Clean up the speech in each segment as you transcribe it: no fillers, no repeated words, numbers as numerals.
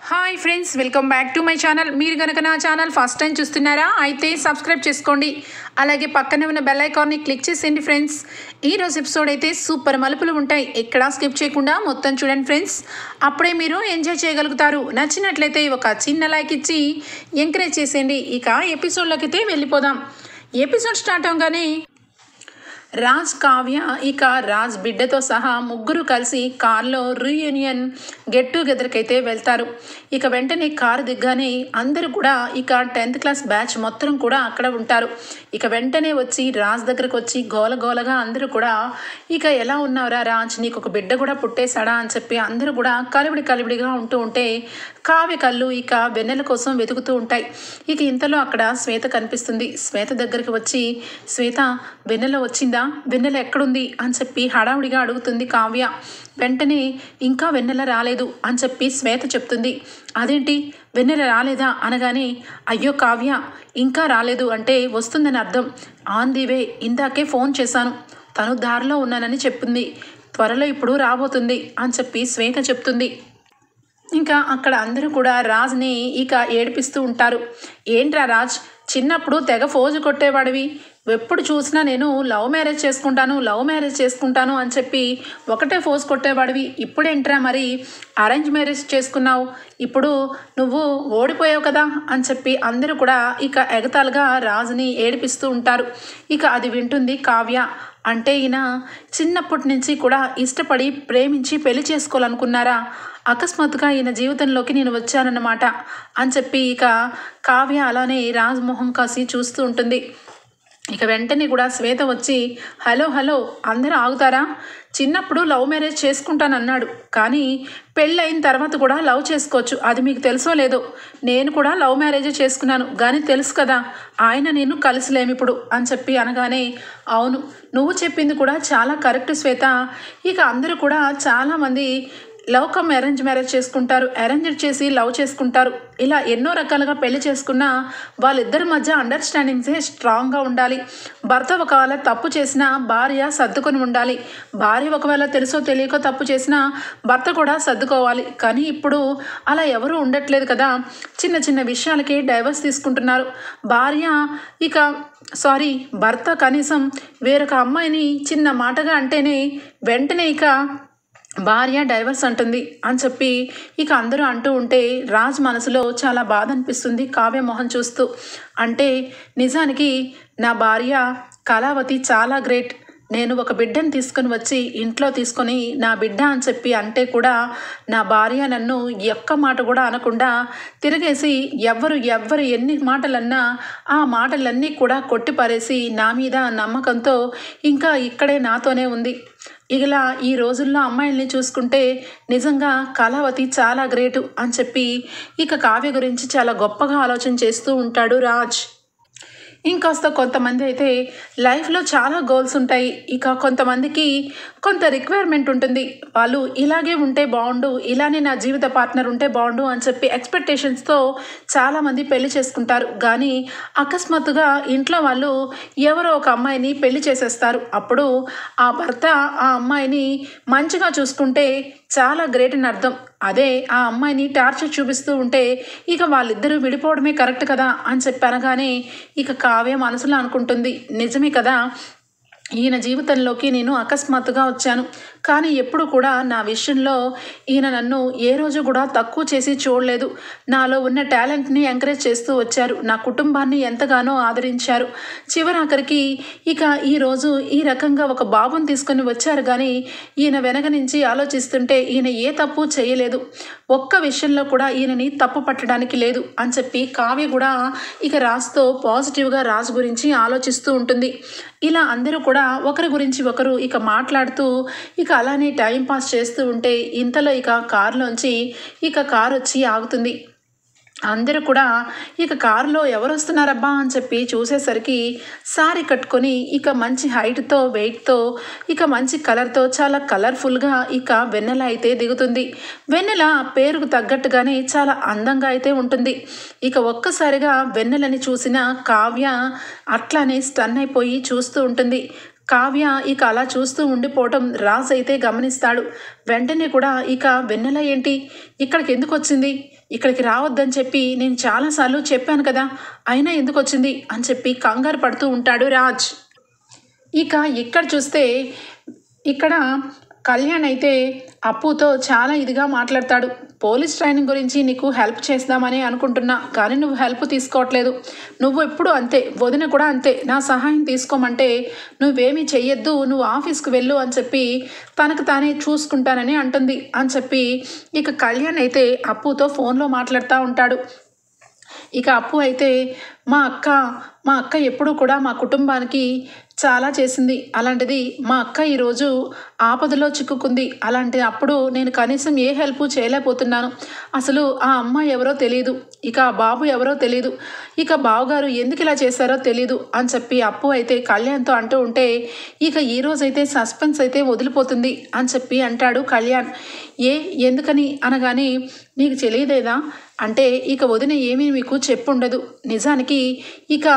Hi friends, welcome back to my channel. మీరు కనుక నా ఛానల్ ఫస్ట్ టైం చూస్తున్నారా అయితే సబ్స్క్రైబ్ చేసుకోండి. అలాగే పక్కనే ఉన్న బెల్ ఐకాన్ని క్లిక్ చేసేయండి ఫ్రెండ్స్. ఈరోజు ఎపిసోడ్ అయితే సూపర్ మలుపులు ఉంటాయి. ఎక్కడా స్కిప్ చేయకుండా మొత్తం చూడండి ఫ్రెండ్స్. అప్పుడే మీరు ఎంజాయ్ చేయగలుగుతారు. నచ్చినట్లయితే ఒక చిన్న లైక్ ఇచ్చి ఎంకరేజ్ చేసేయండి. ఇక ఎపిసోడ్లోకి అయితే వెళ్ళిపోదాం. ఎపిసోడ్ స్టార్ట్ అవగానే రాజ్, కావ్య ఇక రాజ్ బిడ్డతో సహా ముగ్గురు కలిసి కార్లో రీయూనియన్ గెట్ టుగెదర్కి అయితే వెళ్తారు. ఇక వెంటనే కారు దిగ్గానే అందరూ కూడా ఇక 10th క్లాస్ బ్యాచ్ మొత్తం కూడా అక్కడ ఉంటారు. ఇక వెంటనే వచ్చి రాజ్ దగ్గరకు వచ్చి గోలగోలగా అందరూ కూడా ఇక ఎలా ఉన్నావురా రాజ్, నీకు ఒక బిడ్డ కూడా పుట్టేశాడా అని చెప్పి అందరూ కూడా కలివిడిగా ఉంటూ ఉంటే కావ్య కళ్ళు ఇక వెన్నెల కోసం వెతుకుతూ ఉంటాయి. ఇక ఇంతలో అక్కడ శ్వేత కనిపిస్తుంది. శ్వేత దగ్గరికి వచ్చి, శ్వేత వెన్నెల వచ్చిందా, వెన్నెల ఎక్కడుంది అని చెప్పి హడావుడిగా అడుగుతుంది కావ్య. వెంటనే ఇంకా వెన్నెల రాలేదు అని చెప్పి శ్వేత చెప్తుంది. అదేంటి వెన్నెల రాలేదా అనగానే, అయ్యో కావ్య ఇంకా రాలేదు అంటే వస్తుందని అర్థం, ఆన్ ది వే, ఇందాకే ఫోన్ చేశాను, తను దారిలో ఉన్నానని చెప్పింది, త్వరలో ఇప్పుడు రాబోతుంది అని చెప్పి శ్వేత చెప్తుంది. ఇంకా అక్కడ అందరూ కూడా రాజ్ని ఇక ఏడిపిస్తూ ఉంటారు. ఏంట్రా రాజ్, చిన్నప్పుడు తెగ ఫోజు కొట్టేవాడివి, ఎప్పుడు చూసినా నేను లవ్ మ్యారేజ్ చేసుకుంటాను అని చెప్పి ఒకటే ఫోజ్ కొట్టేవాడివి, ఇప్పుడేంట్రా మరి అరేంజ్ మ్యారేజ్ చేసుకున్నావు, ఇప్పుడు నువ్వు ఓడిపోయావు కదా అని చెప్పి అందరూ కూడా ఇక ఎగతాలుగా రాజుని ఏడిపిస్తూ ఉంటారు. ఇక అది వింటుంది కావ్య. అంటే ఈయన చిన్నప్పటి నుంచి కూడా ఇష్టపడి ప్రేమించి పెళ్లి చేసుకోవాలనుకున్నారా, అకస్మాత్తుగా ఈయన జీవితంలోకి నేను వచ్చానన్నమాట అని చెప్పి ఇక కావ్య అలానే రాజ్ మొహం కాసి చూస్తూ ఉంటుంది. ఇక వెంటనే కూడా శ్వేత వచ్చి, హలో అందరూ ఆగుతారా, చిన్నప్పుడు లవ్ మ్యారేజ్ చేసుకుంటానన్నాడు, కానీ పెళ్ళైన తర్వాత కూడా లవ్ చేసుకోవచ్చు, అది మీకు తెలుసో లేదో, నేను కూడా లవ్ మ్యారేజ్ చేసుకున్నాను, కానీ తెలుసు కదా ఆయన నేను కలిసిలేము ఇప్పుడు అని చెప్పి అనగానే, అవును నువ్వు చెప్పింది కూడా చాలా కరెక్ట్ శ్వేత, ఇక అందరూ కూడా చాలామంది లవ్ కమ్ అరేంజ్ మ్యారేజ్ చేసుకుంటారు, అరేంజ్ చేసి లవ్ చేసుకుంటారు, ఇలా ఎన్నో రకాలుగా పెళ్లి చేసుకున్నా వాళ్ళిద్దరి మధ్య అండర్స్టాండింగ్సే స్ట్రాంగ్గా ఉండాలి. భర్త ఒకవేళ తప్పు చేసినా భార్య సర్దుకొని ఉండాలి, భార్య ఒకవేళ తెలుసో తెలియకో తప్పు చేసినా భర్త కూడా సర్దుకోవాలి. కానీ ఇప్పుడు అలా ఎవరూ ఉండట్లేదు కదా, చిన్న చిన్న విషయాలకి డైవర్స్ తీసుకుంటున్నారు. భర్త కనీసం వేరొక అమ్మాయిని చిన్న మాటగా అంటేనే వెంటనే ఇక భార్య డైవర్స్ అంటుంది అని చెప్పి ఇక అందరూ అంటూ ఉంటే రాజ్ మనసులో చాలా బాధ అనిపిస్తుంది కావ్య మొహం చూస్తూ. అంటే నిజానికి నా భార్య కళావతి చాలా గ్రేట్, నేను ఒక బిడ్డను తీసుకొని వచ్చి ఇంట్లో తీసుకొని నా బిడ్డ అని చెప్పి అంటే కూడా నా భార్య నన్ను ఒక్క మాట కూడా అనకుండా తిరిగేసి ఎవరు ఎన్ని మాటలన్నా ఆ మాటలన్నీ కూడా కొట్టిపారేసి నా మీద నమ్మకంతో ఇంకా ఇక్కడే నాతోనే ఉంది. ఇలా ఈ రోజుల్లో అమ్మాయిల్ని చూసుకుంటే నిజంగా కళావతి చాలా గ్రేటు అని చెప్పి ఇక కావ్య గురించి చాలా గొప్పగా ఆలోచన చేస్తూ ఉంటాడు రాజ్. ఇంకాస్త కొంతమంది అయితే లైఫ్లో చాలా గోల్స్ ఉంటాయి, ఇక కొంతమందికి కొంత రిక్వైర్మెంట్ ఉంటుంది, వాళ్ళు ఇలాగే ఉంటే బాగుండు, ఇలానే నా జీవిత పార్ట్నర్ ఉంటే బాగుండు అని చెప్పి ఎక్స్పెక్టేషన్స్తో చాలామంది పెళ్లి చేసుకుంటారు. కానీ అకస్మాత్తుగా ఇంట్లో వాళ్ళు ఎవరో ఒక అమ్మాయిని పెళ్లి చేసేస్తారు. అప్పుడు ఆ భర్త ఆ అమ్మాయిని మంచిగా చూసుకుంటే చాలా గ్రేట్ అని అర్థం, అదే ఆ అమ్మాయిని టార్చర్ చూపిస్తూ ఉంటే ఇక వాళ్ళిద్దరూ విడిపోవడమే కరెక్ట్ కదా అని చెప్పి అనగానే ఇక కావ్య మనసులో అనుకుంటుంది, నిజమే కదా, ఈయన జీవితంలోకి నేను అకస్మాత్తుగా వచ్చాను, కానీ ఎప్పుడు కూడా నా విషయంలో ఈయన నన్ను ఏ రోజు కూడా తక్కువ చేసి చూడలేదు, నాలో ఉన్న టాలెంట్ని ఎంకరేజ్ చేస్తూ వచ్చారు, నా కుటుంబాన్ని ఎంతగానో ఆదరించారు, చివరాఖరికి ఇక ఈరోజు ఈ రకంగా ఒక బాబుని తీసుకొని వచ్చారు. కానీ ఈయన వెనక నుంచి ఆలోచిస్తుంటే ఈయన ఏ తప్పు చేయలేదు, ఒక్క విషయంలో కూడా ఈయనని తప్పు పట్టడానికి లేదు అని చెప్పి కావ్య కూడా ఇక రాజ్తో పాజిటివ్గా రాజ్ గురించి ఆలోచిస్తూ ఉంటుంది. ఇలా అందరూ కూడా ఒకరి గురించి ఒకరు ఇక మాట్లాడుతూ ఇక అలానే టైం పాస్ చేస్తూ ఉంటే ఇంతలో ఇక కారులోంచి ఇక కారు వచ్చి ఆగుతుంది. అందరూ కూడా ఇక కారులో ఎవరు వస్తున్నారబ్బా అని చెప్పి చూసేసరికి సారీ కట్టుకొని ఇక మంచి హైట్తో వెయిట్తో ఇక మంచి కలర్తో చాలా కలర్ఫుల్గా ఇక వెన్నెల అయితే దిగుతుంది. వెన్నెల పేరుకు తగ్గట్టుగానే చాలా అందంగా అయితే ఉంటుంది. ఇక ఒక్కసారిగా వెన్నెలని చూసిన కావ్య అట్లానే స్టన్ అయిపోయి చూస్తూ ఉంటుంది. కావ్య ఇక అలా చూస్తూ ఉండిపోవటం రాజ్ అయితే గమనిస్తాడు. వెంటనే కూడా ఇక వెన్నెల ఏంటి ఇక్కడికి ఎందుకు వచ్చింది, ఇక్కడికి రావద్దని చెప్పి నేను చాలాసార్లు చెప్పాను కదా, అయినా ఎందుకు వచ్చింది అని చెప్పి కంగారు పడుతూ ఉంటాడు రాజ్. ఇక ఇక్కడ చూస్తే ఇక్కడ కళ్యాణ్ అయితే అప్పుతో చాలా ఇదిగా మాట్లాడతాడు. పోలీస్ ట్రైనింగ్ గురించి నీకు హెల్ప్ చేద్దామని అనుకుంటున్నా, కానీ నువ్వు హెల్ప్ తీసుకోవట్లేదు. నువ్వు ఎప్పుడు అంతే, వదిన కూడా అంతే, నా సహాయం తీసుకోమంటే నువ్వేమీ చెయ్యొద్దు, నువ్వు ఆఫీస్కి వెళ్ళు అని చెప్పి తనకు తానే చూసుకుంటానని అంటుంది అని చెప్పి ఇక కళ్యాణ్ అయితే అప్పుతో ఫోన్లో మాట్లాడుతూ ఉంటాడు. ఇక అప్పు అయితే మా అక్క ఎప్పుడూ కూడా మా కుటుంబానికి చాలా చేసింది, అలాంటిది మా అక్క ఈరోజు ఆపదలో చిక్కుకుంది, అలాంటి అప్పుడు నేను కనీసం ఏ హెల్ప్ చేయలేకపోతున్నాను. అసలు ఆ అమ్మ ఎవరో తెలియదు, ఇక ఆ బాబు ఎవరో తెలియదు, ఇక బావగారు ఎందుకు ఇలా చేశారో తెలీదు అని చెప్పి అప్పు అయితే కళ్యాణ్తో అంటూ ఉంటే ఇక ఈరోజైతే సస్పెన్స్ అయితే వదిలిపోతుంది అని చెప్పి అంటాడు కళ్యాణ్. ఎందుకని అనగానే నీకు తెలియదేదా అంటే ఇక వదిన ఏమీ మీకు చెప్పుండదు. నిజానికి ఇక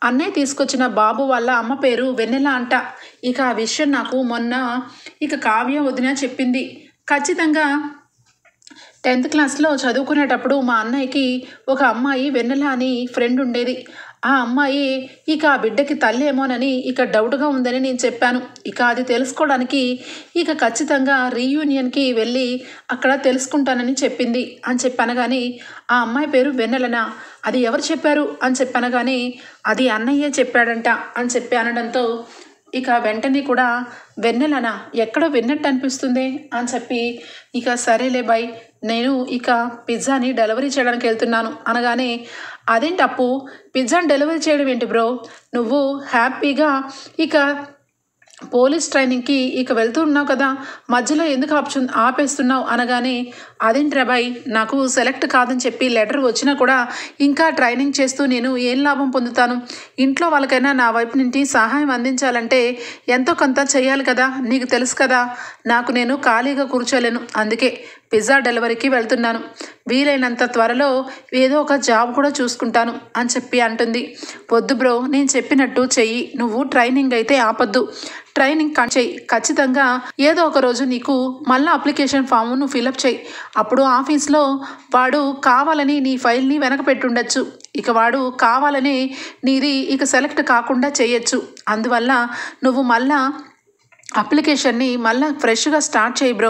అన్నయ్య తీసుకొచ్చిన బాబు వాళ్ళ అమ్మ పేరు వెన్నెల అంట. ఇక ఆ విషయం నాకు మొన్న ఇక కావ్య వదిన చెప్పింది. ఖచ్చితంగా 10th క్లాస్లో చదువుకునేటప్పుడు మా అన్నయ్యకి ఒక అమ్మాయి వెన్నెల అని ఫ్రెండ్ ఉండేది. ఆ అమ్మాయి ఇక ఆ బిడ్డకి తల్లి ఏమోనని ఇక డౌట్గా ఉందని నేను చెప్పాను. ఇక అది తెలుసుకోవడానికి ఇక ఖచ్చితంగా రీయూనియన్కి వెళ్ళి అక్కడ తెలుసుకుంటానని చెప్పింది అని చెప్పాను. కానీ ఆ అమ్మాయి పేరు వెన్నెలనా, అది ఎవరు చెప్పారు అని చెప్పాను. కానీ అది అన్నయ్యే చెప్పాడంట అని చెప్పి అనడంతో ఇక వెంటనే కూడా వెన్నెలనా, ఎక్కడో విన్నట్టు అనిపిస్తుంది అని చెప్పి ఇక సరేలే బాయ్, నేను ఇక పిజ్జాని డెలివరీ చేయడానికి వెళ్తున్నాను అనగానే అదేంటి అప్పు, పిజ్జాని డెలివరీ చేయడం ఏంటి బ్రో, నువ్వు హ్యాపీగా ఇక పోలీస్ ట్రైనింగ్కి ఇక వెళ్తూ ఉన్నావు కదా, మధ్యలో ఎందుకు ఆపేస్తున్నావు అనగానే అదేంటి బాయ్, నాకు సెలెక్ట్ కాదని చెప్పి లెటర్ వచ్చినా కూడా ఇంకా ట్రైనింగ్ చేస్తూ నేను ఏం లాభం పొందుతాను, ఇంట్లో వాళ్ళకైనా నా వైపు నుండి సహాయం అందించాలంటే ఎంతో కొంత చేయాలి కదా, నీకు తెలుసు కదా, నేను ఖాళీగా కూర్చోలేను, అందుకే పిజ్జా డెలివరీకి వెళ్తున్నాను, వీలైనంత త్వరలో ఏదో ఒక జాబ్ కూడా చూసుకుంటాను అని చెప్పి అంటుంది. వద్దు బ్రో, నేను చెప్పినట్టు చెయ్యి, నువ్వు ట్రైనింగ్ అయితే ఆపొద్దు, ట్రైనింగ్ చెయ్యి, ఖచ్చితంగా ఏదో ఒక రోజు నీకు మళ్ళీ అప్లికేషన్ ఫామ్ నువ్వు ఫిలప్ చేయి, అప్పుడు ఆఫీస్లో వాడు కావాలని నీ ఫైల్ని వెనక పెట్టుండొచ్చు, ఇక వాడు కావాలని నీది ఇక సెలెక్ట్ కాకుండా చేయొచ్చు, అందువల్ల నువ్వు మళ్ళా అప్లికేషన్ని మళ్ళీ ఫ్రెష్గా స్టార్ట్ చేయి బ్రో,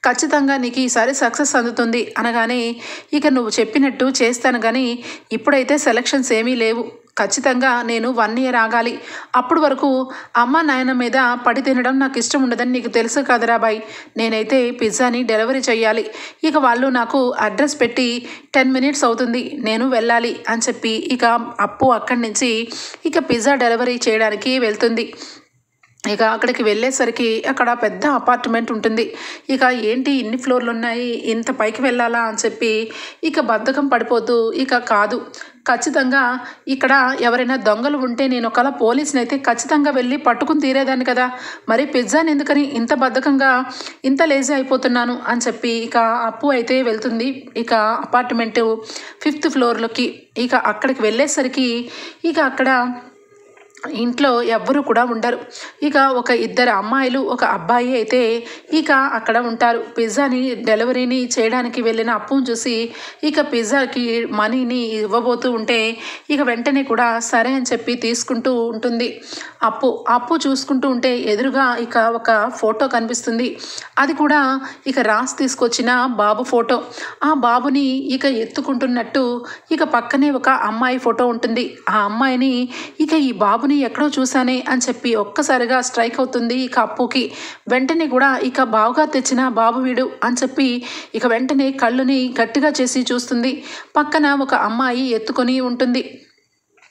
ఖచ్చితంగా నీకు ఈసారి సక్సెస్ అందుతుంది అనగానే ఇక నువ్వు చెప్పినట్టు చేస్తాను, కానీ ఇప్పుడైతే సెలక్షన్స్ ఏమీ లేవు, ఖచ్చితంగా నేను 1 year ఆగాలి, అప్పుడు వరకు అమ్మ నాయన మీద పడి తినడం నాకు ఇష్టం ఉండదని నీకు తెలుసు కదరా బాయ్, నేనైతే పిజ్జాని డెలివరీ చేయాలి, ఇక వాళ్ళు నాకు అడ్రస్ పెట్టి 10 minutes అవుతుంది, నేను వెళ్ళాలి అని చెప్పి ఇక అప్పు అక్కడి నుంచి ఇక పిజ్జా డెలివరీ చేయడానికి వెళ్తుంది. ఇక అక్కడికి వెళ్ళేసరికి అక్కడ పెద్ద అపార్ట్మెంట్ ఉంటుంది. ఇక ఏంటి ఇన్ని ఫ్లోర్లు ఉన్నాయి, ఇంత పైకి వెళ్ళాలా అని చెప్పి ఇక బద్ధకం పడిపోతూ ఇక కాదు, ఖచ్చితంగా ఇక్కడ ఎవరైనా దొంగలు ఉంటే నేను ఒకవేళ పోలీసుని అయితే ఖచ్చితంగా వెళ్ళి పట్టుకుని తీరేదాన్ని కదా, మరి పిజ్జాని ఎందుకని ఇంత బద్ధకంగా ఇంత లేజీ అయిపోతున్నాను అని చెప్పి ఇక అప్పు అయితే వెళ్తుంది ఇక అపార్ట్మెంట్ 5th floorలోకి. ఇక అక్కడికి వెళ్ళేసరికి ఇక అక్కడ ఇంట్లో ఎవ్వరూ కూడా ఉండరు, ఇక ఒక 2 అమ్మాయిలు ఒక అబ్బాయి అయితే ఇక అక్కడ ఉంటారు. పిజ్జాని డెలివరీని చేయడానికి వెళ్ళిన అప్పును చూసి ఇక పిజ్జాకి మనీని ఇవ్వబోతూ ఉంటే ఇక వెంటనే కూడా సరే అని చెప్పి తీసుకుంటూ ఉంటుంది. అప్పు చూసుకుంటూ ఉంటే ఎదురుగా ఇక ఒక ఫోటో కనిపిస్తుంది, అది కూడా ఇక రాసి తీసుకొచ్చిన బాబు ఫోటో. ఆ బాబుని ఇక ఎత్తుకుంటున్నట్టు ఇక పక్కనే ఒక అమ్మాయి ఫోటో ఉంటుంది. ఆ అమ్మాయిని ఇక ఈ బాబుని ఎక్కడో చూసానే అని చెప్పి ఒక్కసారిగా స్ట్రైక్ అవుతుంది ఇక అప్పుకి. వెంటనే కూడా ఇక బావుగా తెచ్చిన బాబు వీడు అని చెప్పి ఇక వెంటనే కళ్ళుని గట్టిగా చేసి చూస్తుంది. పక్కన ఒక అమ్మాయి ఎత్తుకొని ఉంటుంది.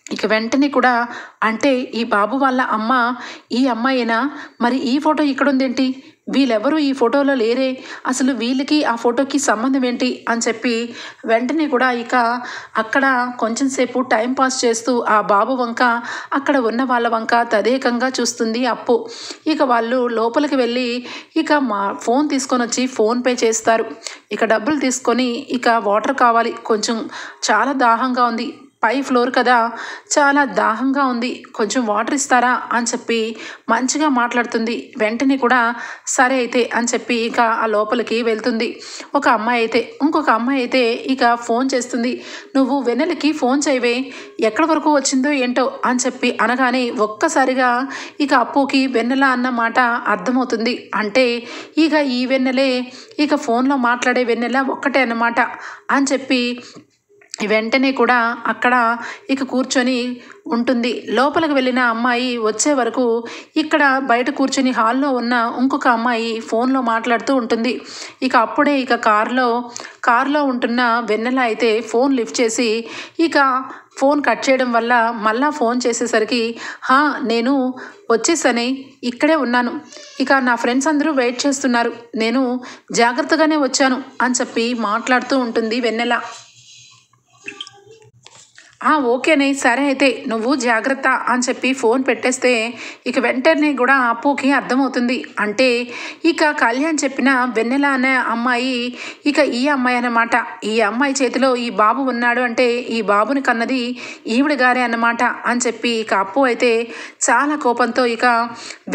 ఇక వెంటనే కూడా అంటే ఈ బాబు వాళ్ళ అమ్మ ఈ అమ్మాయేనా, మరి ఈ ఫోటో ఇక్కడ ఉందేంటి, వీళ్ళెవరు ఈ ఫోటోలో లేరే, అసలు వీళ్ళకి ఆ ఫోటోకి సంబంధం ఏంటి అని చెప్పి వెంటనే కూడా ఇక అక్కడ కొంచెం సేపు టైం పాస్ చేస్తూ ఆ బాబు వంక అక్కడ ఉన్న వాళ్ళ వంక తదేకంగా చూస్తుంది అప్పు. ఇక వాళ్ళు లోపలికి వెళ్ళి ఇక ఫోన్ తీసుకొని వచ్చి ఫోన్పే చేస్తారు. ఇక డబ్బులు తీసుకొని ఇక వాటర్ కావాలి, కొంచెం చాలా దాహంగా ఉంది, పై ఫ్లోర్ కదా, చాలా దాహంగా ఉంది, కొంచెం వాటర్ ఇస్తారా అని చెప్పి మంచిగా మాట్లాడుతుంది. వెంటనే కూడా సరే అయితే అని చెప్పి ఇక ఆ లోపలికి వెళ్తుంది. ఒక అమ్మాయి అయితే ఇంకొక అమ్మాయి అయితే ఇక ఫోన్ చేస్తుంది. నువ్వు వెన్నెలకి ఫోన్ చేయవే, ఎక్కడి వరకు వచ్చిందో ఏంటో అని చెప్పి అనగానే ఒక్కసారిగా ఇక అప్పుకి వెన్నెల అన్న మాట అర్థమవుతుంది. అంటే ఇక ఈ వెన్నెలే ఇక ఫోన్లో మాట్లాడే వెన్నెల ఒక్కటే అన్నమాట అని చెప్పి వెంటనే కూడా అక్కడ ఇక కూర్చొని ఉంటుంది. లోపలికి వెళ్ళిన అమ్మాయి వచ్చే వరకు ఇక్కడ బయట కూర్చొని హాల్లో ఉన్న ఇంకొక అమ్మాయి ఫోన్లో మాట్లాడుతూ ఉంటుంది. ఇక అప్పుడే ఇక కారులో ఉంటున్న వెన్నెల అయితే ఫోన్ లిఫ్ట్ చేసి ఇక ఫోన్ కట్ చేయడం వల్ల మళ్ళా ఫోన్ చేసేసరికి నేను వచ్చేసని ఇక్కడే ఉన్నాను, ఇక నా ఫ్రెండ్స్ అందరూ వెయిట్ చేస్తున్నారు, నేను జాగ్రత్తగానే వచ్చాను అని చెప్పి మాట్లాడుతూ ఉంటుంది వెన్నెల. ఓకేనే, సరే అయితే నువ్వు జాగ్రత్త అని చెప్పి ఫోన్ పెట్టేస్తే ఇక వెంటనే కూడా అప్పుకి అర్థమవుతుంది. అంటే ఇక కళ్యాణ్ చెప్పిన వెన్నెల అనే అమ్మాయి ఇక ఈ అమ్మాయి అన్నమాట. ఈ అమ్మాయి చేతిలో ఈ బాబు ఉన్నాడు అంటే ఈ బాబుని కన్నది ఈవిడ గారే అన్నమాట అని చెప్పి ఇక అప్పు అయితే చాలా కోపంతో ఇక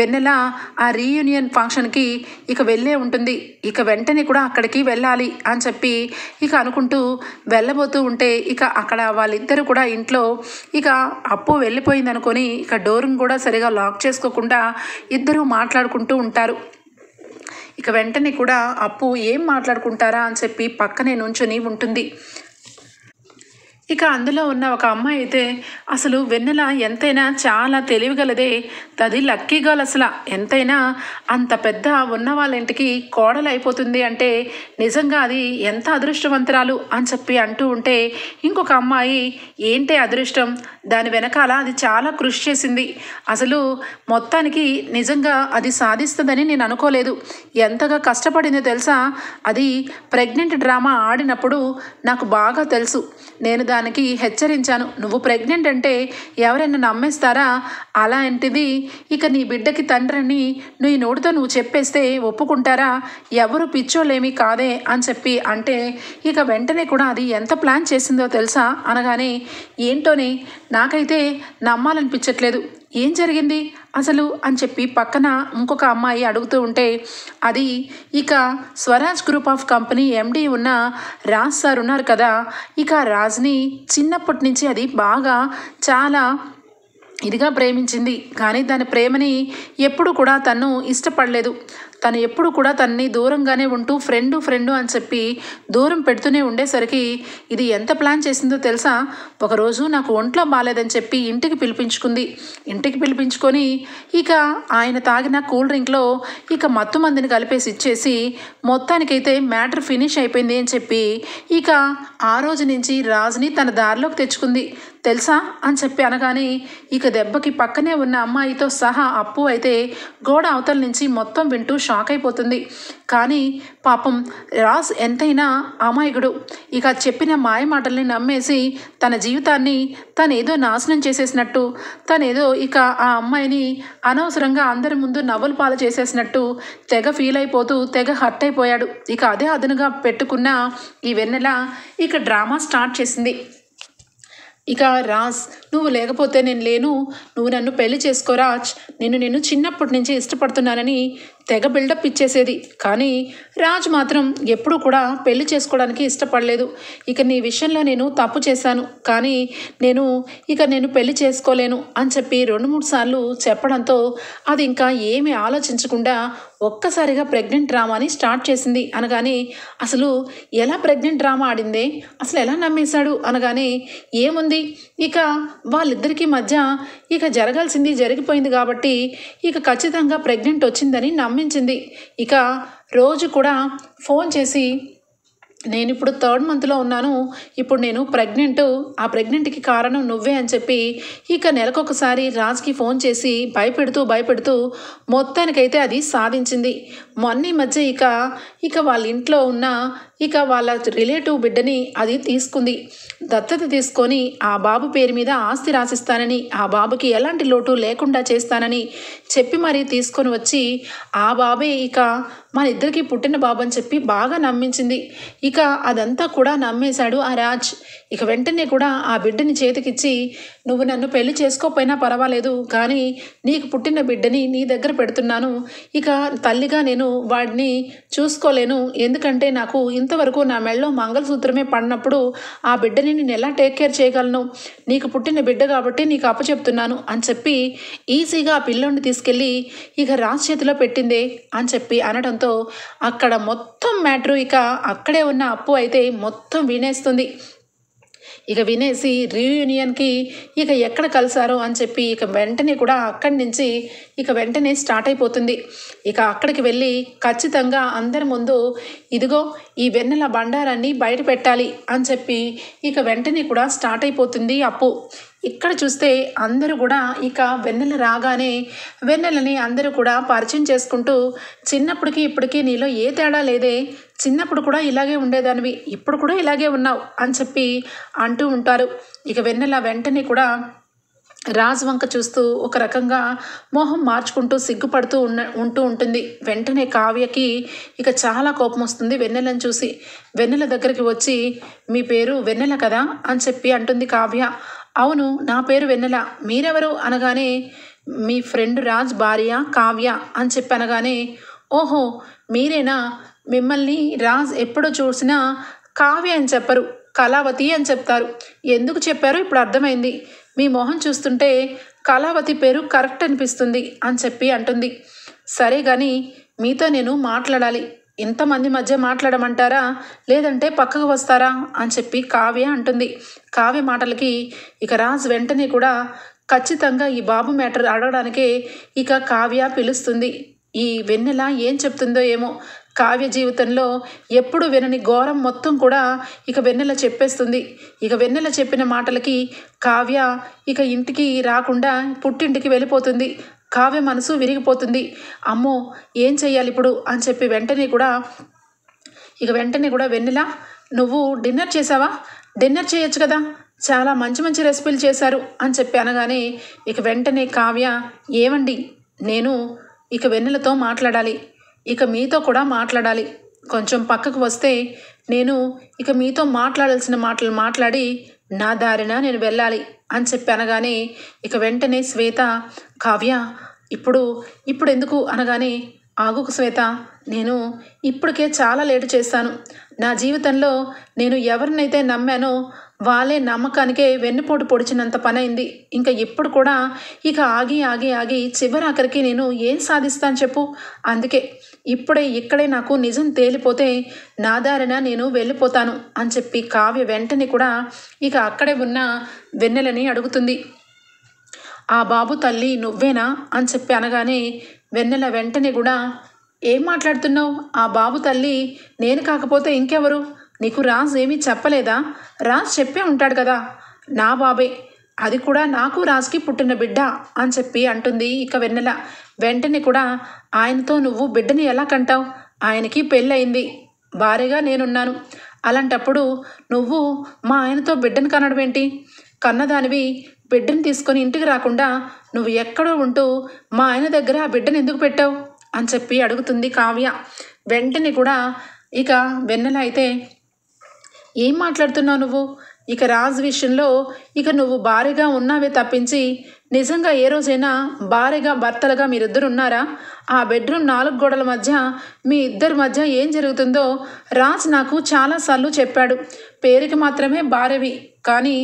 వెన్నెల ఆ రీయూనియన్ ఫంక్షన్కి ఇక వెళ్ళే ఉంటుంది. ఇక వెంటనే కూడా అక్కడికి వెళ్ళాలి అని చెప్పి ఇక అనుకుంటూ వెళ్ళబోతూ ఉంటే ఇక అక్కడ వాళ్ళిద్దరూ కూడా ఇంట్లో ఇక అప్పు వెళ్ళిపోయింది అనుకొని ఇక డోర్ని కూడా సరిగా లాక్ చేసుకోకుండా ఇద్దరూ మాట్లాడుకుంటూ ఉంటారు. ఇక వెంటనే కూడా అప్పు ఏం మాట్లాడుకుంటారా అని చెప్పి పక్కనే నుంచొని ఉంటుంది. ఇక అందులో ఉన్న ఒక అమ్మాయి అయితే అసలు వెన్నెల ఎంతైనా చాలా తెలివిగలదే, అది లక్కీ గర్ల్, అసలు ఎంతైనా అంత పెద్ద ఉన్న వాళ్ళ ఇంటికి కోడలు అయిపోతుంది అంటే నిజంగా అది ఎంత అదృష్టవంతురాలు అని చెప్పి అంటూ ఉంటే ఇంకొక అమ్మాయి ఏంటి అదృష్టం, దాని వెనకాల అది చాలా కృషి చేసింది, అసలు మొత్తానికి నిజంగా అది సాధిస్తుందని నేను అనుకోలేదు, ఎంతగా కష్టపడిందో తెలుసా, అది ప్రెగ్నెంట్ డ్రామా ఆడినప్పుడు నాకు బాగా తెలుసు, నేను దానికి హెచ్చరించాను, నువ్వు ప్రెగ్నెంట్ అంటే ఎవరైనా నమ్మేస్తారా, అలాంటిది ఇక నీ బిడ్డకి తండ్రిని నీ నోటితో నువ్వు చెప్పేస్తే ఒప్పుకుంటారా, ఎవరు పిచ్చోళ్ళేమీ కాదే అని చెప్పి అంటే ఇక వెంటనే కూడా అది ఎంత ప్లాన్ చేసిందో తెలుసా అనగానే ఏంటోనే నాకైతే నమ్మాలనిపించట్లేదు, ఏం జరిగింది అసలు అని చెప్పి పక్కన ఇంకొక అమ్మాయి అడుగుతూ ఉంటే అది ఇక Swaraj group of company MD ఉన్న రాజ్ సార్ ఉన్నారు కదా, ఇక రాజ్ని చిన్నప్పటి నుంచి అది బాగా చాలా ఇదిగా ప్రేమించింది, కానీ దాని ప్రేమని ఎప్పుడు కూడా తను ఇష్టపడలేదు, తను ఎప్పుడు కూడా తనని దూరంగానే ఉంటూ ఫ్రెండు అని చెప్పి దూరం పెడుతూనే ఉండేసరికి ఇది ఎంత ప్లాన్ చేసిందో తెలుసా, ఒకరోజు నాకు ఒంట్లో బాగాలేదని చెప్పి ఇంటికి పిలిపించుకొని ఇక ఆయన తాగిన కూల్ డ్రింక్లో ఇక మత్తు మందిని కలిపేసి ఇచ్చేసి మొత్తానికైతే మ్యాటర్ ఫినిష్ అయిపోయింది అని చెప్పి ఇక ఆ రోజు నుంచి రాజుని తన దారిలోకి తెచ్చుకుంది తెలుసా అని చెప్పి అనగానే ఇక దెబ్బకి పక్కనే ఉన్న అమ్మాయితో సహా అప్పు అయితే గోడ అవతల నుంచి మొత్తం వింటూ షాక్ అయిపోతుంది. కానీ పాపం రాజ్ ఎంతైనా అమాయకుడు, ఇక చెప్పిన మాయ మాటల్ని నమ్మేసి తన జీవితాన్ని తనేదో నాశనం చేసేసినట్టు, తనేదో ఇక ఆ అమ్మాయిని అనవసరంగా అందరి ముందు నవ్వుల పాలు చేసేసినట్టు తెగ ఫీల్ అయిపోతూ తెగ హర్ట్ అయిపోయాడు. ఇక అదే అదనుగా పెట్టుకున్న ఈ వెన్నెల ఇక డ్రామా స్టార్ట్ చేసింది. ఇక రాజ్ నువ్వు లేకపోతే నేను లేను, నువ్వు నన్ను పెళ్లి చేసుకోరాజ్, నేను చిన్నప్పటి నుంచి ఇష్టపడుతున్నానని తెగ బిల్డప్ ఇచ్చేసేది, కానీ రాజ్ మాత్రం ఎప్పుడూ కూడా పెళ్లి చేసుకోవడానికి ఇష్టపడలేదు, ఇక నీ విషయంలో నేను తప్పు చేశాను, కానీ నేను పెళ్లి చేసుకోలేను అని చెప్పి 2-3 సార్లు చెప్పడంతో అది ఇంకా ఏమీ ఆలోచించకుండా ఒక్కసారిగా ప్రెగ్నెంట్ డ్రామాని స్టార్ట్ చేసింది అనగానే అసలు ఎలా ప్రెగ్నెంట్ డ్రామా ఆడిందే, అసలు ఎలా నమ్మేశాడు అనగానే ఏముంది ఇక వాళ్ళిద్దరికీ మధ్య ఇక జరగాల్సింది జరిగిపోయింది కాబట్టి ఇక ఖచ్చితంగా ప్రెగ్నెంట్ వచ్చిందని నమ్మించింది. ఇక రోజు కూడా ఫోన్ చేసి నేను ఇప్పుడు 3rd మంత్లో ఉన్నాను, ఇప్పుడు నేను ప్రెగ్నెంట్, ఆ ప్రెగ్నెంట్కి కారణం నువ్వే అని చెప్పి ఇక నెలకొకసారి రాజ్కి ఫోన్ చేసి భయపెడుతూ మొత్తానికైతే అది సాధించింది. మొన్న మధ్య ఇక వాళ్ళ ఇంట్లో ఉన్న ఇక వాళ్ళ రిలేటివ్ బిడ్డని అది తీసుకుంది. దత్తత తీసుకొని ఆ బాబు పేరు మీద ఆస్తి రాసిస్తానని, ఆ బాబుకి ఎలాంటి లోటు లేకుండా చేస్తానని చెప్పి మరీ తీసుకొని వచ్చి ఆ బాబే ఇక మన ఇద్దరికి పుట్టిన బాబు అని చెప్పి బాగా నమ్మించింది. ఇక అదంతా కూడా నమ్మేశాడు ఆ రాజ్. ఇక వెంటనే కూడా ఆ బిడ్డని చేతికిచ్చి, నువ్వు నన్ను పెళ్లి చేసుకోకపోయినా పర్వాలేదు, కానీ నీకు పుట్టిన బిడ్డని నీ దగ్గర పెడుతున్నాను. ఇక తల్లిగా నేను వాడిని చూసుకోలేను, ఎందుకంటే నాకు ఇంతవరకు నా మెళ్ళలో మంగళసూత్రమే పడినప్పుడు ఆ బిడ్డని నేను ఎలా టేక్ కేర్ చేయగలను? నీకు పుట్టిన బిడ్డ కాబట్టి నీకు అప్పచెప్తున్నాను అని చెప్పి ఈజీగా ఆ పిల్లోడిని తీసుకెళ్ళి ఇక రాజ్ చేతిలో పెట్టిందే అని చెప్పి అనడంతో అక్కడ మొత్తం మ్యాటరు ఇక అక్కడే ఉన్న అప్పు అయితే మొత్తం వినేస్తుంది. ఇక వినేసి రీయూనియన్కి ఇక ఎక్కడ కలిసారో అని చెప్పి ఇక వెంటనే కూడా అక్కడి నుంచి ఇక వెంటనే స్టార్ట్ అయిపోతుంది. ఇక అక్కడికి వెళ్ళి ఖచ్చితంగా అందరి ముందు ఇదిగో ఈ వెన్నెల బండారాన్ని బయట పెట్టాలి అని చెప్పి ఇక వెంటనే కూడా స్టార్ట్ అయిపోతుంది అప్పు. ఇక్కడ చూస్తే అందరూ కూడా ఇక వెన్నెల రాగానే వెన్నెలని అందరూ కూడా పరిచయం చేసుకుంటూ, చిన్నప్పటికి ఇప్పటికీ నీలో ఏ తేడా లేదే, చిన్నప్పుడు కూడా ఇలాగే ఉండేదానివి, ఇప్పుడు కూడా ఇలాగే ఉన్నావు అని చెప్పి అంటూ ఉంటారు. ఇక వెన్నెల వెంటనే కూడా రాజ్ వంక చూస్తూ ఒక రకంగా మోహం మార్చుకుంటూ సిగ్గుపడుతూ ఉంటూ ఉంటుంది. వెంటనే కావ్యకి ఇక చాలా కోపం వస్తుంది వెన్నెలను చూసి. వెన్నెల దగ్గరికి వచ్చి, మీ పేరు వెన్నెల కదా అని చెప్పి అంటుంది కావ్య. అవును, నా పేరు వెన్నెల, మీరెవరు అనగానే, మీ ఫ్రెండ్ రాజ్ భార్య కావ్య అని చెప్పి అనగానే, ఓహో మీరేనా, మిమ్మల్ని రాజ్ ఎప్పుడో చూసినా కావ్య అని చెప్పరు, కళావతి అని చెప్తారు. ఎందుకు చెప్పారో ఇప్పుడు అర్థమైంది, మీ మొహం చూస్తుంటే కళావతి పేరు కరెక్ట్ అనిపిస్తుంది అని చెప్పి అంటుంది. సరే కానీ మీతో నేను మాట్లాడాలి, ఇంతమంది మధ్య మాట్లాడమంటారా లేదంటే పక్కకు వస్తారా అని చెప్పి కావ్య అంటుంది. కావ్య మాటలకి ఇక రాజ్ వెంటనే కూడా ఖచ్చితంగా ఈ బాబు మ్యాటర్ అడగడానికే ఇక కావ్య పిలుస్తుంది. ఈ వెన్నెల ఏం చెప్తుందో ఏమో, కావ్య జీవితంలో ఎప్పుడు వినని ఘోరం మొత్తం కూడా ఇక వెన్నెల చెప్పేస్తుంది. ఇక వెన్నెల చెప్పిన మాటలకి కావ్య ఇక ఇంటికి రాకుండా పుట్టింటికి వెళ్ళిపోతుంది. కావ్య మనసు విరిగిపోతుంది. అమ్మో ఏం చెయ్యాలి ఇప్పుడు అని చెప్పి వెంటనే కూడా వెన్నెల, నువ్వు డిన్నర్ చేసావా, డిన్నర్ చేయొచ్చు కదా, చాలా మంచి మంచి రెసిపీలు చేశారు అని చెప్పి అనగానే ఇక వెంటనే కావ్య, ఏమండి నేను ఇక వెన్నెలతో మాట్లాడాలి, ఇక మీతో కూడా మాట్లాడాలి, కొంచెం పక్కకు వస్తే నేను ఇక మీతో మాట్లాడాల్సిన మాటలు మాట్లాడి నా దారిన నేను వెళ్ళాలి అని చెప్పి అనగానే ఇక వెంటనే శ్వేత, కావ్య ఇప్పుడు ఎందుకు అనగానే, ఆగుకు శ్వేత, నేను ఇప్పటికే చాలా లేటు చేస్తాను. నా జీవితంలో నేను ఎవరినైతే నమ్మానో వాళ్ళే నమ్మకానికే వెన్నుపోటు పొడిచినంత పని అయింది. ఇంకా ఇప్పుడు కూడా ఇక ఆగి చివరాఖరికి నేను ఏం సాధిస్తాను చెప్పు. అందుకే ఇక్కడే నాకు నిజం తేలిపోతే నా దారిన నేను వెళ్ళిపోతాను అని చెప్పి కావ్య వెంటనే కూడా ఇక అక్కడే ఉన్న వెన్నెలని అడుగుతుంది. ఆ బాబు తల్లి నువ్వేనా అని చెప్పి అనగానే వెన్నెల వెంటనే కూడా, ఏం మాట్లాడుతున్నావు, ఆ బాబు తల్లి నేను కాకపోతే ఇంకెవరు, నీకు రాజ్ ఏమీ చెప్పలేదా, రాజ్ చెప్పే ఉంటాడు కదా, నా బాబే, అది కూడా నాకు రాజ్కి పుట్టిన బిడ్డ అని చెప్పి అంటుంది ఇక వెన్నెల. వెంటనే కూడా, ఆయనతో నువ్వు బిడ్డని ఎలా కంటావు, ఆయనకి పెళ్ళయింది, భార్యగా నేనున్నాను, అలాంటప్పుడు నువ్వు మా ఆయనతో బిడ్డను కనడం ఏంటి, కన్నదానివి బిడ్డను తీసుకొని ఇంటికి రాకుండా నువ్వు ఎక్కడో ఉంటూ మా ఆయన దగ్గర ఆ బిడ్డను ఎందుకు పెట్టావు అని చెప్పి అడుగుతుంది కావ్య. వెంటనే కూడా ఇక వెన్నెల అయితే, ఏం మాట్లాడుతున్నావు నువ్వు, ఇక రాజ్ విషయంలో ఇక నువ్వు భార్యగా ఉన్నావే తప్పించి నిజంగా ఏ రోజైనా భార్యగా భర్తలుగా మీరిద్దరు ఉన్నారా? ఆ బెడ్రూమ్ 4 గోడల మధ్య మీ ఇద్దరి మధ్య ఏం జరుగుతుందో రాజ్ నాకు చాలాసార్లు చెప్పాడు. పేరుకి మాత్రమే భార్యవి, కానీ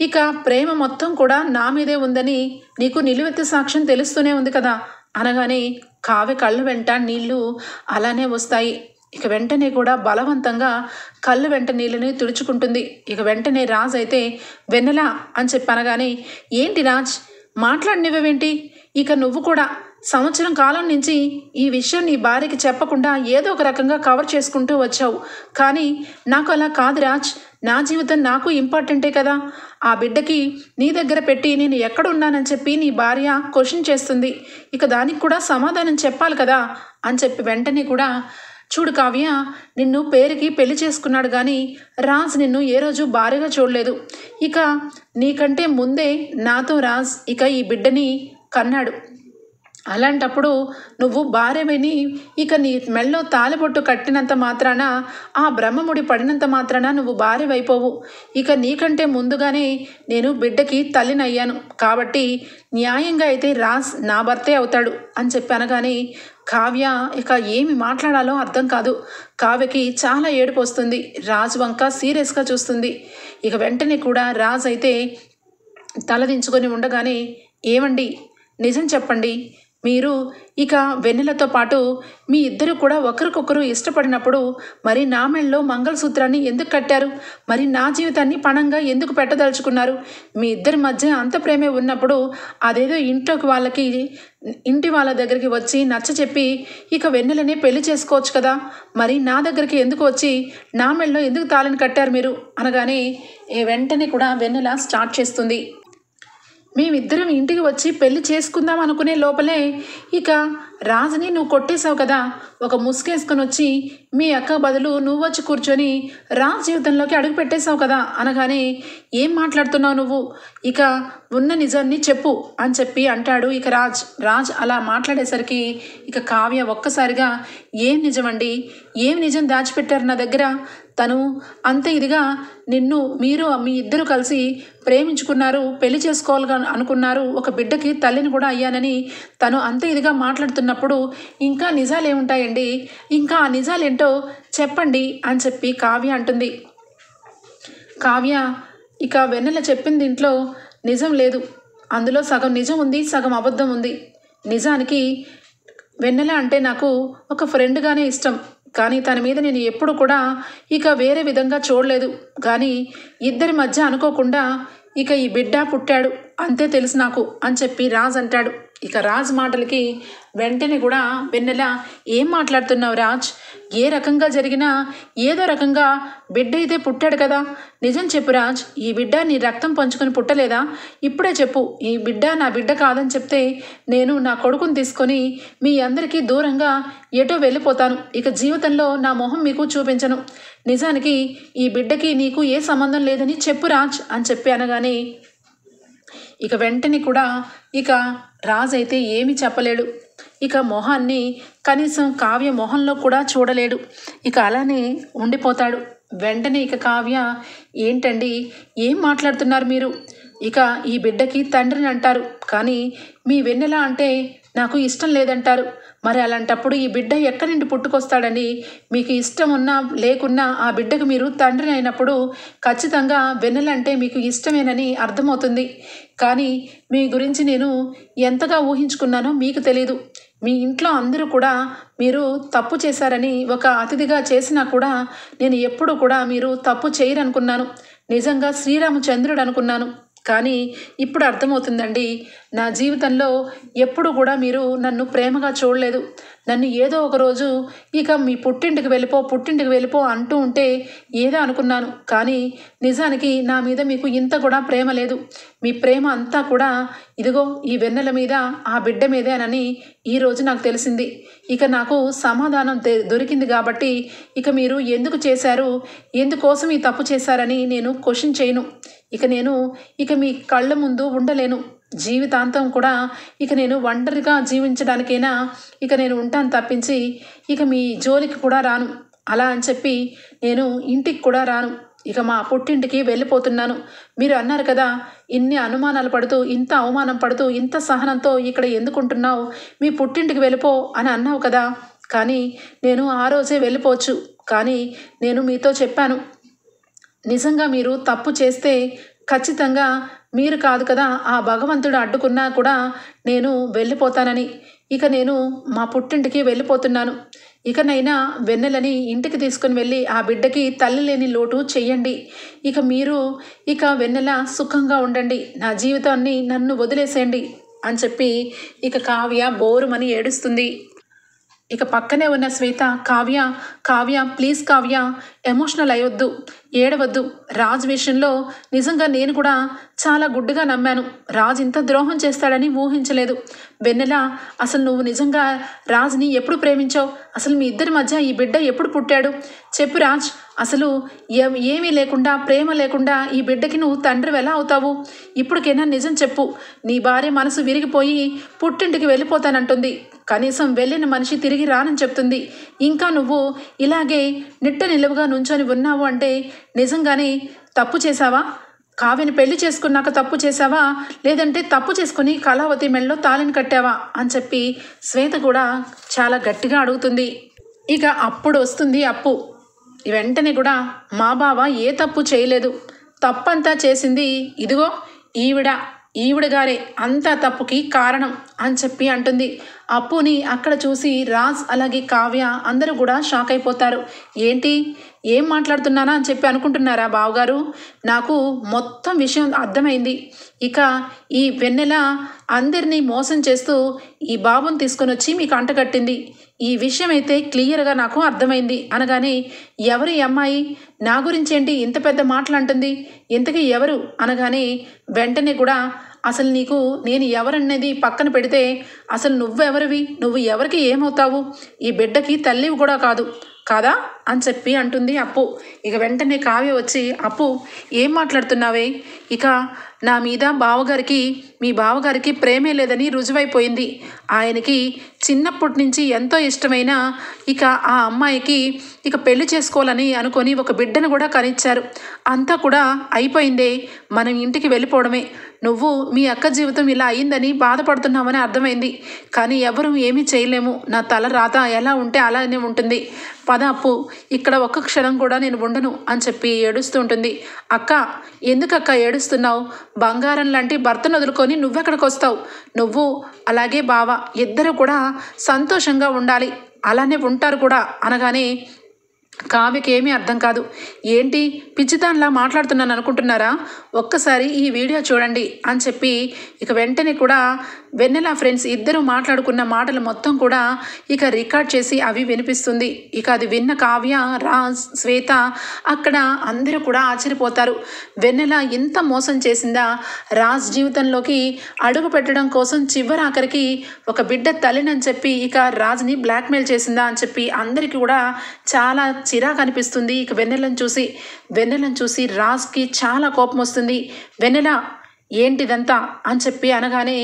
ఇక ప్రేమ మొత్తం కూడా నా మీదే ఉందని నీకు నిలువెత్తు సాక్ష్యం తెలుస్తూనే ఉంది కదా అనగానే కావ్య కళ్ళు వెంట నీళ్లు అలానే వస్తాయి. ఇక వెంటనే కూడా బలవంతంగా కళ్ళు వెంట నీళ్ళని తుడుచుకుంటుంది. ఇక వెంటనే రాజ్ అయితే, వెన్నెల అని చెప్పనగానే, ఏంటి రాజ్ మాట్లాడినవేంటి, ఇక నువ్వు కూడా సంవత్సరం కాలం నుంచి ఈ విషయం నీ భార్యకి చెప్పకుండా ఏదో ఒక రకంగా కవర్ చేసుకుంటూ వచ్చావు. కానీ నాకు అలా కాదు రాజ్, నా జీవితం నాకు ఇంపార్టెంటే కదా. ఆ బిడ్డకి నీ దగ్గర పెట్టి నేను ఎక్కడున్నానని చెప్పి నీ భార్య క్వశ్చన్ చేస్తుంది. ఇక దానికి కూడా సమాధానం చెప్పాలి కదా అని చెప్పి వెంటనే కూడా చూడు కావ్య, నిన్ను పేరుకి పెళ్లి చేసుకున్నాడు కానీ రాజ్ నిన్ను ఏ రోజు భార్యగా చూడలేదు. ఇక నీకంటే ముందే నాతో రాజ్ ఇక ఈ బిడ్డని కన్నాడు. అలాంటప్పుడు నువ్వు భార్యని ఇక నీ మెళ్ళో తాలిబొట్టు కట్టినంత మాత్రాన, ఆ బ్రహ్మముడి పడినంత మాత్రాన నువ్వు భార్యవైపోవు. ఇక నీకంటే ముందుగానే నేను బిడ్డకి తల్లినయ్యాను కాబట్టి న్యాయంగా అయితే రాజ్ నా భర్తే అవుతాడు అని చెప్పాను. కానీ కావ్య ఇక ఏమి మాట్లాడాలో అర్థం కాదు. కావ్యకి చాలా ఏడుపు వస్తుంది. రాజ్ వంక సీరియస్గా చూస్తుంది. ఇక వెంటనే కూడా రాజ్ అయితే తలదించుకొని ఉండగానే, ఏమండి నిజం చెప్పండి, మీరు ఇక వెన్నెలతో పాటు మీ ఇద్దరు కూడా ఒకరికొకరు ఇష్టపడినప్పుడు మరి నా మెళ్ళలో మంగళసూత్రాన్ని ఎందుకు కట్టారు? మరి నా జీవితాన్ని పణంగా ఎందుకు పెట్టదలుచుకున్నారు? మీ ఇద్దరి మధ్య అంత ప్రేమే ఉన్నప్పుడు అదేదో ఇంటి వాళ్ళ దగ్గరికి వచ్చి నచ్చ చెప్పి ఇక వెన్నెలనే పెళ్లి చేసుకోవచ్చు కదా. మరి నా దగ్గరికి ఎందుకు వచ్చి నా మెళ్ళలో ఎందుకు తాళిని కట్టారు మీరు అనగానే వెంటనే కూడా వెన్నెల స్టార్ట్ చేస్తుంది. మేమిద్దరం ఇంటికి వచ్చి పెళ్లి చేసుకుందాం అనుకునే లోపలే ఇక రాజుని నువ్వు కొట్టేశావు కదా. ఒక ముసుగేసుకొని వచ్చి మీ అక్క బదులు నువ్వు వచ్చి కూర్చొని రాజ్ జీవితంలోకి అడుగు పెట్టేశావు కదా అనగానే, ఏం మాట్లాడుతున్నావు నువ్వు? ఇక ఉన్న నిజాన్ని చెప్పు అని చెప్పి అంటాడు ఇక రాజ్ అలా మాట్లాడేసరికి ఇక కావ్య ఒక్కసారిగా, ఏం నిజమండి, ఏం నిజం దాచిపెట్టారు నా దగ్గర? తను అంత ఇదిగా మీరు మీ ఇద్దరు కలిసి ప్రేమించుకున్నారు, పెళ్లి చేసుకోవాలిగా అనుకున్నారు, ఒక బిడ్డకి తల్లిని కూడా అయ్యానని తను అంత ఇదిగా మాట్లాడుతున్నప్పుడు ఇంకా నిజాలు ఏముంటాయండి? ఇంకా ఆ నిజాలేంటో చెప్పండి అని చెప్పి కావ్య అంటుంది. కావ్య, ఇక వెన్నెల చెప్పింది దీంట్లో నిజం లేదు. అందులో సగం నిజం ఉంది, సగం అబద్ధం ఉంది. నిజానికి వెన్నెల అంటే నాకు ఒక ఫ్రెండ్గానే ఇష్టం. కానీ తన మీద నేను ఎప్పుడు కూడా ఇక వేరే విధంగా చూడలేదు. కానీ ఇద్దరి మధ్య అనుకోకుండా ఇక ఈ బిడ్డ పుట్టాడు అంతే తెలుసు నాకు అని చెప్పి రాజ్ అంటాడు. ఇక రాజ్ మాటలకి వెంటనే కూడా వెన్నెల, ఏం మాట్లాడుతున్నావు రాజ్? ఏ రకంగా జరిగినా ఏదో రకంగా బిడ్డ అయితే పుట్టాడు కదా. నిజం చెప్పు రాజ్, ఈ బిడ్డ నీ రక్తం పంచుకొని పుట్టలేదా? ఇప్పుడే చెప్పు. ఈ బిడ్డ నా బిడ్డ కాదని చెప్తే నేను నా కొడుకుని తీసుకొని మీ అందరికీ దూరంగా ఎటో వెళ్ళిపోతాను. ఇక జీవితంలో నా మొహం మీకు చూపించను. నిజానికి ఈ బిడ్డకి నీకు ఏ సంబంధం లేదని చెప్పు రాజ్ అని చెప్పి అనగానే ఇక వెంటనే కూడా ఇక రాజ్ అయితే ఏమీ చెప్పలేడు. ఇక మొహాన్ని కనీసం కావ్య మొహంలో కూడా చూడలేడు. ఇక అలానే ఉండిపోతాడు. వెంటనే ఇక కావ్య, ఏంటండి ఏం మాట్లాడుతున్నారు మీరు? ఇక ఈ బిడ్డకి తండ్రిని అంటారు, కానీ మీ వెన్నెల అంటే నాకు ఇష్టం లేదంటారు. మరి అలాంటప్పుడు ఈ బిడ్డ ఎక్కడి నుండి పుట్టుకొస్తాడని? మీకు ఇష్టం ఉన్నా లేకున్నా ఆ బిడ్డకు మీరు తండ్రిని అయినప్పుడు ఖచ్చితంగా వెన్నెల అంటే మీకు ఇష్టమేనని అర్థమవుతుంది. కానీ మీ గురించి నేను ఎంతగా ఊహించుకున్నానో మీకు తెలీదు. మీ ఇంట్లో అందరూ కూడా మీరు తప్పు చేశారని ఒక అతిథిగా చేసినా కూడా నేను ఎప్పుడు కూడా మీరు తప్పు చేయరనుకున్నాను. నిజంగా శ్రీరామచంద్రుడు అనుకున్నాను. కానీ ఇప్పుడు అర్థమవుతుందండి, నా జీవితంలో ఎప్పుడు కూడా మీరు నన్ను ప్రేమగా చూడలేదు. నన్ను ఏదో ఒకరోజు ఇక మీ పుట్టింటికి వెళ్ళిపో అంటూ ఉంటే ఏదో అనుకున్నాను. కానీ నిజానికి నా మీద మీకు ఇంత కూడా ప్రేమ లేదు. మీ ప్రేమ అంతా కూడా ఇదిగో ఈ వెన్నెల మీద, ఆ బిడ్డ మీదే అని ఈరోజు నాకు తెలిసింది. ఇక నాకు సమాధానం దొరికింది కాబట్టి ఇక మీరు ఎందుకు చేశారు, ఎందుకోసం ఈ తప్పు చేశారని నేను క్వశ్చన్ చేయను. ఇక మీ కళ్ళ ముందు ఉండలేను. జీవితాంతం కూడా ఇక నేను ఒంటరిగా జీవించడానికైనా ఇక నేను ఉంటాను తప్పించి ఇక మీ జోలికి కూడా రాను. అలా అని చెప్పి నేను ఇంటికి కూడా రాను. ఇక మా పుట్టింటికి వెళ్ళిపోతున్నాను. మీరు అన్నారు కదా, ఇన్ని అనుమానాలు పడుతూ, ఇంత అవమానం పడుతూ, ఇంత సహనంతో ఇక్కడ ఎందుకుంటున్నావు, మీ పుట్టింటికి వెళ్ళిపో అని అన్నావు కదా. కానీ నేను ఆ రోజే వెళ్ళిపోవచ్చు. కానీ నేను మీతో చెప్పాను, నిజంగా మీరు తప్పు చేస్తే ఖచ్చితంగా మీరు కాదు కదా, ఆ భగవంతుడు అడ్డుకున్నా కూడా నేను వెళ్ళిపోతానని. ఇక నేను మా పుట్టింటికి వెళ్ళిపోతున్నాను. ఇకనైనా వెన్నెలని ఇంటికి తీసుకుని వెళ్ళి ఆ బిడ్డకి తల్లి లేని లోటు చెయ్యండి. ఇక మీరు వెన్నెల సుఖంగా ఉండండి. నా జీవితాన్ని నన్ను వదిలేసేయండి అని చెప్పి ఇక కావ్య బోరుమని ఏడుస్తుంది. ఇక పక్కనే ఉన్న శ్వేత, కావ్య కావ్య ప్లీజ్ కావ్య ఎమోషనల్ అయ్యొద్దు, ఏడవద్దు. రాజ్ విషయంలో నిజంగా నేను కూడా చాలా గుడ్డిగా నమ్మాను. రాజ్ ఇంత ద్రోహం చేస్తాడని ఊహించలేదు. వెన్నెల, అసలు నువ్వు నిజంగా రాజ్ని ఎప్పుడు ప్రేమించావు? అసలు మీ ఇద్దరి మధ్య ఈ బిడ్డ ఎప్పుడు పుట్టాడు? చెప్పు రాజ్, అసలు ఏమీ లేకుండా, ప్రేమ లేకుండా ఈ బిడ్డకి నువ్వు తండ్రి ఎలా అవుతావు? ఇప్పటికైనా నిజం చెప్పు. నీ భార్య మనసు విరిగిపోయి పుట్టింటికి వెళ్ళిపోతానంటుంది. కనీసం వెళ్ళిన మనిషి తిరిగి రానని చెప్తుంది. ఇంకా నువ్వు ఇలాగే నిట్ట నిలువుగా నుంచొని ఉన్నావు అంటే నిజంగానే తప్పు చేశావా? కావ్యని పెళ్లి చేసుకున్నాక తప్పు చేశావా, లేదంటే తప్పు చేసుకుని కళావతి మెళ్ళలో తాళిని కట్టావా అని చెప్పి శ్వేత కూడా చాలా గట్టిగా అడుగుతుంది. ఇక అప్పుడు వస్తుంది అప్పు. వెంటనే కూడా మా బావ ఏ తప్పు చేయలేదు, తప్పంతా చేసింది ఇదిగో ఈవిడ గారే అంతా తప్పుకి కారణం అని చెప్పి అంటుంది. అప్పుని అక్కడ చూసి రాజ్ అలాగే కావ్య అందరూ కూడా షాక్ అయిపోతారు. ఏంటి, ఏం మాట్లాడుతున్నానా అని చెప్పి అనుకుంటున్నారా బావగారు? నాకు మొత్తం విషయం అర్థమైంది. ఇక ఈ వెన్నెల అందరినీ మోసం చేస్తూ ఈ బాబుని తీసుకొని వచ్చి మీకు అంటగట్టింది. ఈ విషయం అయితే క్లియర్గా నాకు అర్థమైంది అనగానే, ఎవరు ఈ అమ్మాయి? నా గురించి ఏంటి ఇంత పెద్ద మాటలు అంటుంది? ఇంతకీ ఎవరు అనగానే వెంటనే కూడా అసలు నీకు నేను ఎవరన్నది పక్కన పెడితే అసలు నువ్వెవరివి, నువ్వు ఎవరికి ఏమవుతావు? ఈ బిడ్డకి తల్లివి కూడా కాదా అని చెప్పి అంటుంది అప్పు. ఇక వెంటనే కావ్య వచ్చి, అప్పు ఏం మాట్లాడుతున్నావే? ఇక నా మీద మీ బావగారికి ప్రేమే లేదని రుజువైపోయింది. ఆయనకి చిన్నప్పటి నుంచి ఎంతో ఇష్టమైన ఇక ఆ అమ్మాయికి ఇక పెళ్లి చేసుకోవాలని అనుకొని ఒక బిడ్డను కూడా కనిచ్చారు. అంతా కూడా అయిపోయిందే, మనం ఇంటికి వెళ్ళిపోవడమే. నువ్వు మీ అక్క జీవితం ఇలా అయ్యిందని బాధపడుతున్నావని అర్థమైంది. కానీ ఎవరు ఏమీ చేయలేము. నా తల రాత ఎలా ఉంటే అలానే ఉంటుంది. పద అప్పు, ఇక్కడ ఒక్క క్షణం కూడా నేను ఉండను అని చెప్పి ఏడుస్తూ ఉంటుంది. అక్క, ఎందుకక్క ఏడుస్తున్నావు? బంగారం లాంటి భర్తను వదులుకొని నువ్వెక్కడికి వస్తావు? నువ్వు అలాగే బావ ఇద్దరు కూడా సంతోషంగా ఉండాలి, అలానే ఉంటారు కూడా అనగానే కావ్యకి ఏమీ అర్థం కాదు. ఏంటి పిచ్చిదానిలా మాట్లాడుతున్నాను అనుకుంటున్నారా? ఒక్కసారి ఈ వీడియో చూడండి అని చెప్పి ఇక వెంటనే కూడా వెన్నెల ఫ్రెండ్స్ ఇద్దరు మాట్లాడుకున్న మాటలు మొత్తం కూడా ఇక రికార్డ్ చేసి అవి వినిపిస్తుంది. ఇక అది విన్న కావ్య, రాజ్, శ్వేత అక్కడ అందరూ కూడా ఆశ్చర్యపోతారు. వెన్నెల ఇంత మోసం చేసిందా? రాజ్ జీవితంలోకి అడుగు పెట్టడం కోసం చివరాఖరికి ఒక బిడ్డ తల్లినని చెప్పి ఇక రాజ్ని బ్లాక్మెయిల్ చేసిందా అని చెప్పి అందరికీ కూడా చాలా చిరాకు అనిపిస్తుంది. ఇక వెన్నెలను చూసి రాజ్కి చాలా కోపం వస్తుంది. వెన్నెల, ఏంటిదంతా అని చెప్పి అనగానే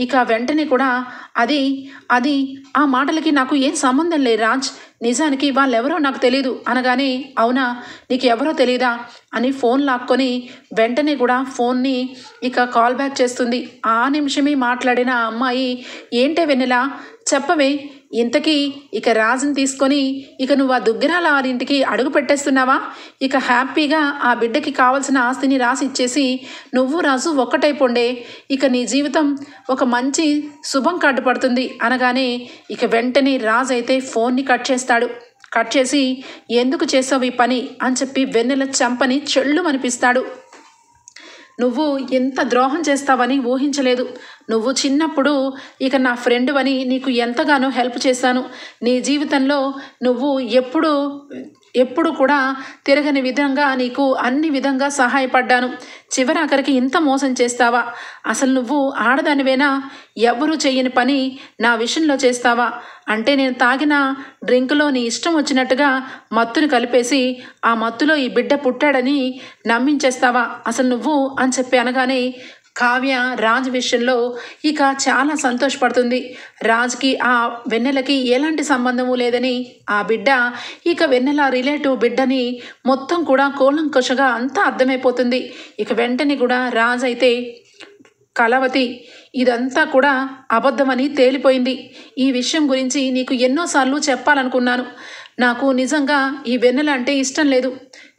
ఇక వెంటనే కూడా అది ఆ మాటలకి నాకు ఏం సంబంధం లేదు రాజ్, నిజానికి వాళ్ళెవరో నాకు తెలీదు అనగానే, అవునా, నీకు ఎవరో తెలీదా అని ఫోన్ లాక్కొని వెంటనే కూడా ఫోన్ని ఇక కాల్ బ్యాక్ చేస్తుంది. ఆ నిమిషమే మాట్లాడిన ఆ అమ్మాయి, ఏంటే వెన్నెల చెప్పవే, ఇంతకీ ఇక రాజుని తీసుకొని ఇక నువ్వు ఆ దుగ్గిరాల వారింటికి అడుగు పెట్టేస్తున్నావా? ఇక హ్యాపీగా ఆ బిడ్డకి కావాల్సిన ఆస్తిని రాసి ఇచ్చేసి నువ్వు రాజు ఒక్కటైపోండే, ఇక నీ జీవితం ఒక మంచి శుభం కార్డు పడుతుంది అనగానే ఇక వెంటనే రాజు అయితే ఫోన్ని కట్ చేసి ఎందుకు చేసావు ఈ పని అని చెప్పి వెన్నెల చంపని చెళ్ళు అనిపిస్తాడు. నువ్వు ఎంత ద్రోహం చేస్తావని ఊహించలేదు. నువ్వు చిన్నప్పుడు ఇక నా ఫ్రెండ్ అని నీకు ఎంతగానో హెల్ప్ చేశాను. నీ జీవితంలో నువ్వు ఎప్పుడు కూడా తిరగని విధంగా నీకు అన్ని విధంగా సహాయపడ్డాను. చివరాఖరికి ఇంత మోసం చేస్తావా? అసలు నువ్వు ఆడదానివేనా? ఎవరూ చెయ్యని పని నా విషయంలో చేస్తావా? అంటే నేను తాగిన డ్రింక్లో నీ ఇష్టం వచ్చినట్టుగా మత్తుని కలిపేసి ఆ మత్తులో ఈ బిడ్డ పుట్టాడని నమ్మించేస్తావా అసలు నువ్వు అని చెప్పి అనగానే కావ్య రాజ్ విషయంలో ఇక చాలా సంతోషపడుతుంది. రాజ్కి ఆ వెన్నెలకి ఎలాంటి సంబంధము లేదని ఆ బిడ్డ ఇక వెన్నెల రిలేటివ్ బిడ్డని మొత్తం కూడా కూలంకషగా అంతా అర్థమైపోతుంది. ఇక వెంటనే కూడా రాజ్ అయితే, కళావతి, ఇదంతా కూడా అబద్ధమని తేలిపోయింది. ఈ విషయం గురించి నీకు ఎన్నోసార్లు చెప్పాలనుకున్నాను. నాకు నిజంగా ఈ వెన్నెల అంటే ఇష్టం లేదు.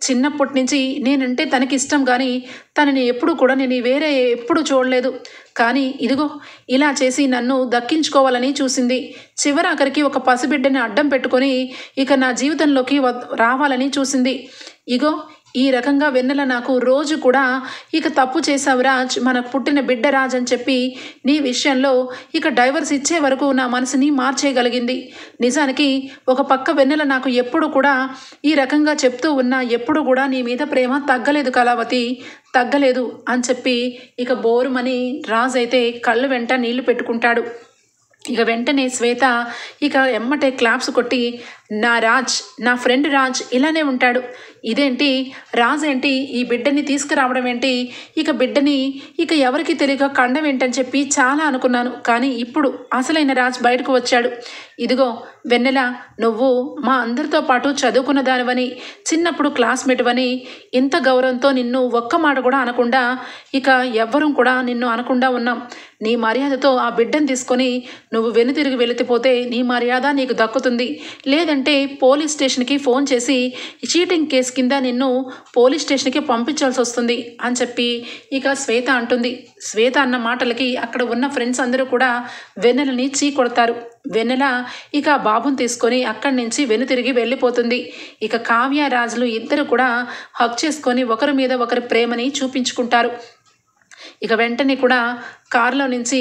చిన్నప్పటి నుంచి నేనంటే తనకి ఇష్టం, కానీ తనని ఎప్పుడు కూడా నేను వేరే ఎప్పుడు చూడలేదు. కానీ ఇదిగో ఇలా చేసి నన్ను దక్కించుకోవాలని చూసింది. చివరాఖరికి ఒక పసిబిడ్డని అడ్డం పెట్టుకొని ఇక నా జీవితంలోకి రావాలని చూసింది. ఇగో ఈ రకంగా వెన్నెల నాకు రోజు కూడా ఇక తప్పు చేసావు రాజ్, మనకు పుట్టిన బిడ్డ రాజ్ అని చెప్పి నీ విషయంలో ఇక డైవర్స్ ఇచ్చే వరకు నా మనసుని మార్చేయగలిగింది. నిజానికి ఒక పక్క వెన్నెల నాకు ఎప్పుడు కూడా ఈ రకంగా చెప్తూ ఉన్నా ఎప్పుడు కూడా నీ మీద ప్రేమ తగ్గలేదు కళావతి, తగ్గలేదు అని చెప్పి ఇక బోరుమని రాజ్ అయితే కళ్ళు వెంట నీళ్లు పెట్టుకుంటాడు. ఇక వెంటనే శ్వేత ఇక ఎమ్మటే క్లాప్స్ కొట్టి, నా రాజ్, నా ఫ్రెండ్ రాజ్ ఇలానే ఉంటాడు, ఇదేంటి రాజ్ ఏంటి ఈ బిడ్డని తీసుకురావడం ఏంటి, ఇక బిడ్డని ఇక ఎవరికి తెలియక కండం ఏంటని చెప్పి చాలా అనుకున్నాను. కానీ ఇప్పుడు అసలైన రాజ్ బయటకు వచ్చాడు. ఇదిగో వెన్నెల, నువ్వు మా అందరితో పాటు చదువుకున్న దానివని, చిన్నప్పుడు క్లాస్మేట్ అని, ఇంత గౌరవంతో నిన్ను ఒక్క మాట కూడా అనకుండా ఇక ఎవ్వరూ కూడా నిన్ను అనకుండా ఉన్నాం. నీ మర్యాదతో ఆ బిడ్డను తీసుకొని నువ్వు వెనుతిరిగి వెళితిపోతే నీ మర్యాద నీకు దక్కుతుంది, లేదంటే పోలీస్ స్టేషన్కి ఫోన్ చేసి చీటింగ్ కేసు కింద నిన్ను పోలీస్ స్టేషన్కి పంపించాల్సి వస్తుంది అని చెప్పి ఇక శ్వేత అంటుంది. శ్వేత అన్న మాటలకి అక్కడ ఉన్న ఫ్రెండ్స్ అందరూ కూడా వెన్నెలని చీ కొడతారు. వెన్నెల ఇక బాబుని తీసుకొని అక్కడి నుంచి వెనుతిరిగి వెళ్ళిపోతుంది. ఇక కావ్య రాజులు ఇద్దరు కూడా హక్ చేసుకొని ఒకరి మీద ఒకరి ప్రేమని చూపించుకుంటారు. ఇక వెంటనే కూడా కారులో నుంచి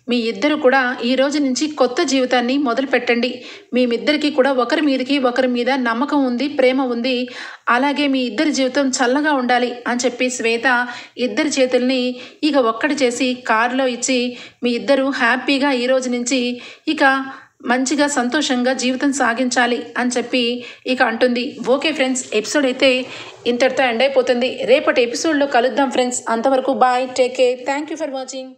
మీ ఇద్దరు కూడా ఈ రోజు నుంచి కొత్త జీవితాన్ని మొదలు పెట్టండి, మేమిద్దరికీ కూడా ఒకరి మీదకి ఒకరి మీద నమ్మకం ఉంది, ప్రేమ ఉంది, అలాగే మీ ఇద్దరి జీవితం చల్లగా ఉండాలి అని చెప్పి శ్వేత ఇద్దరి చేతుల్ని ఇక ఒక్కటి చేసి కారులో ఇచ్చి మీ ఇద్దరు హ్యాపీగా ఈ రోజు నుంచి ఇక మంచిగా సంతోషంగా జీవితం సాగించాలి అని చెప్పి ఇక అంటుంది. ఓకే ఫ్రెండ్స్, ఎపిసోడ్ అయితే ఇంతటితో ఎండ్ అయిపోతుంది. రేపటి ఎపిసోడ్లో కలుద్దాం ఫ్రెండ్స్. అంతవరకు bye, take care, thank you for watching.